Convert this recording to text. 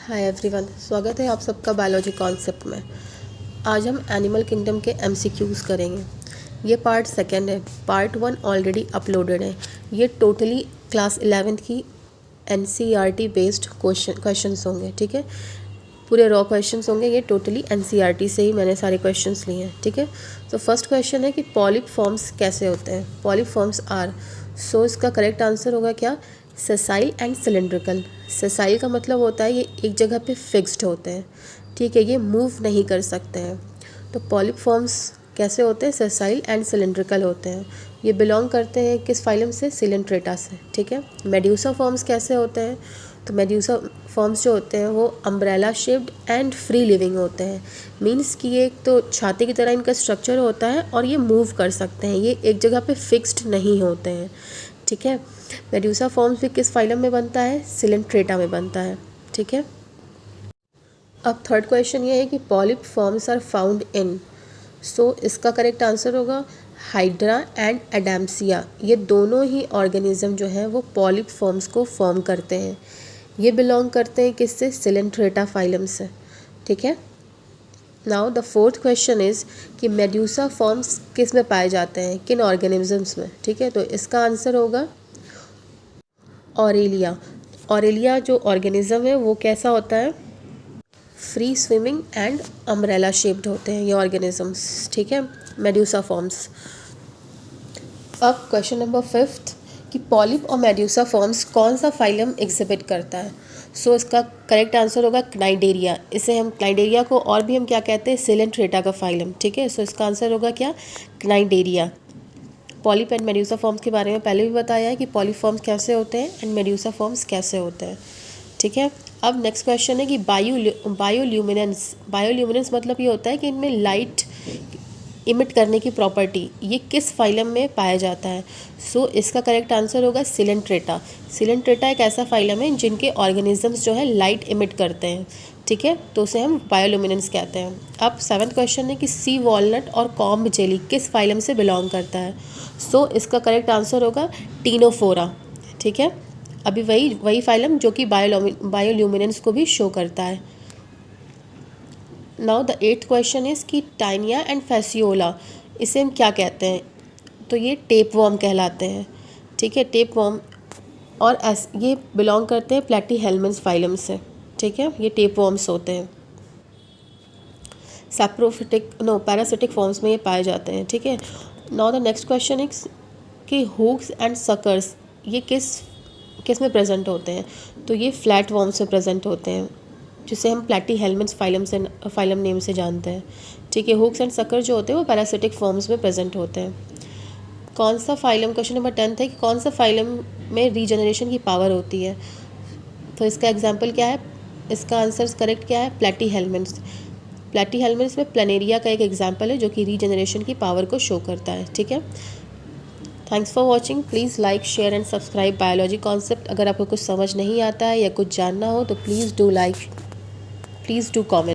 Hi everyone, स्वागत है आप सबका बायोलॉजी कॉन्सेप्ट में। आज हम एनिमल किंगडम के एमसीक्यूज़ करेंगे। ये पार्ट सेकंड है। पार्ट 1 ऑलरेडी अपलोडेड है। ये टोटली क्लास 11th की एनसीईआरटी बेस्ड क्वेश्चंस होंगे, ठीक है। पूरे रॉ क्वेश्चंस होंगे। ये टोटली एनसीईआरटी से ही मैंने सारे क्वेश्चंस लिए हैं, ठीक है। तो फर्स्ट क्वेश्चन है कि पॉलिप फॉर्म्स कैसे होते हैं। पॉलिप फॉर्म्स आर, सो इसका करेक्ट आंसर होगा क्या, सेसाइल एंड सिलेंड्रिकल। सेसाइल का मतलब होता है ये एक जगह पे फिक्स्ड होते हैं, ठीक है, ये मूव नहीं कर सकते हैं। तो पॉलिप फॉर्म्स कैसे होते हैं, सेसाइल एंड सिलेंड्रिकल होते हैं। ये बिलोंग करते हैं किस फाइलम से, सिलेंट्रेटा से, ठीक है। मेड्यूसा फॉर्म्स कैसे होते हैं, तो मेड्यूसा फॉर्म्स जो होते हैं वो umbrella shaped and free living होते हैं। मीन्स कि ये एक तो छाती की तरह इनका स्ट्रक्चर होता है और ये मूव कर सकते हैं, ये एक जगह पे फिक्स्ड नहीं होते हैं, ठीक है। मेड्यूसा फॉर्म्स भी किस फाइलम में बनता है, सिलेंट्रेटा में बनता है, ठीक है। अब थर्ड क्वेश्चन ये है कि polyp forms are found in, so इसका करेक्ट आंसर होगा हाइड्रा एंड एडैम्सिया। ये दोनों ही ऑर्गेनिज्म जो है वो पॉलिप फॉर्म्स को फॉर्म करते हैं। ये बिलोंग करते हैं किससे, सिलेंट्रेटा फाइलम से, ठीक है। Now the fourth question is कि मेड्यूसा फॉर्म्स किस में पाए जाते हैं, किन ऑर्गेनिजम्स में, ठीक है। तो इसका आंसर होगा ऑरेलिया। ऑरेलिया जो ऑर्गेनिज्म है वो कैसा होता है, free swimming and umbrella shaped होते हैं ये ऑर्गेनिजम्स, ठीक है, मेड्यूसा फॉर्म्स। अब क्वेश्चन नंबर फिफ्थ कि पॉलिप और मेड्यूसा फॉर्म्स कौन सा फाइलम एग्जिबिट करता है। सो इसका करेक्ट आंसर होगा क्नाइडेरिया। इसे हम क्नाइडेरिया को और भी हम क्या कहते हैं, सिलेंट्रेटा का फाइलम, ठीक है। सो इसका आंसर होगा क्या, क्नाइडेरिया। पॉलिप एंड मेड्यूसा फॉर्म्स के बारे में पहले भी बताया है कि पॉलिप फॉर्म्स कैसे होते हैं एंड मेड्यूसा फॉर्म्स कैसे होते हैं, ठीक है। अब नेक्स्ट क्वेश्चन है कि बायोल्यूमिनेंस। बायोल्यूमिनेंस मतलब ये होता है कि इनमें लाइट इमिट करने की प्रॉपर्टी, ये किस फाइलम में पाया जाता है। सो इसका करेक्ट आंसर होगा सिलेंट्रेटा। सिलेंट्रेटा एक ऐसा फाइलम है जिनके ऑर्गेनिजम्स जो है लाइट इमिट करते हैं, ठीक है, तो उसे हम बायोल्यूमिनेंस कहते हैं। अब सेवन्थ क्वेश्चन है कि सी वॉलनट और कॉम्ब जेली किस फाइलम से बिलोंग करता है। सो इसका करेक्ट आंसर होगा टीनोफोरा, ठीक है। अभी वही फाइलम जो कि बायोल्यूमिनेंस को भी शो करता है। Now the eighth question is कि टाइनिया एंड फैसियोला, इसे हम क्या कहते हैं, तो ये टेप वॉर्म कहलाते हैं, ठीक है, टेप वॉर्म। और ये बिलोंग करते हैं प्लेटीहेल्मिन्थ फाइलम से, ठीक है, ये टेप वॉर्म्स होते हैं। पैरासिटिक फॉर्म्स में ये पाए जाते हैं, ठीक है। Now the next question is कि हुक्स एंड सकर्स ये किस में प्रेजेंट होते हैं, तो ये फ्लैट वॉर्म्स में प्रेजेंट होते हैं, जिसे हम प्लेटीहेल्मिन्थ फाइलम नेम से जानते हैं, ठीक है। हुक्स एंड सकर जो होते हैं वो पैरासिटिक फॉर्म्स में प्रेजेंट होते हैं। कौन सा फाइलम, क्वेश्चन नंबर 10 है कि कौन सा फाइलम में रीजनरेशन की पावर होती है, तो इसका एग्जांपल क्या है, इसका आंसर करेक्ट क्या है, प्लेटीहेल्मिन्थ्स। प्लेटीहेल्मिन्थ्स में प्लेनेरिया का एक एग्जांपल है जो कि रीजनरेशन की पावर को शो करता है, ठीक है। Thanks for watching. Please like, share and subscribe biology concept. अगर आपको कुछ समझ नहीं आता है या कुछ जानना हो तो प्लीज़ डू कमेंट।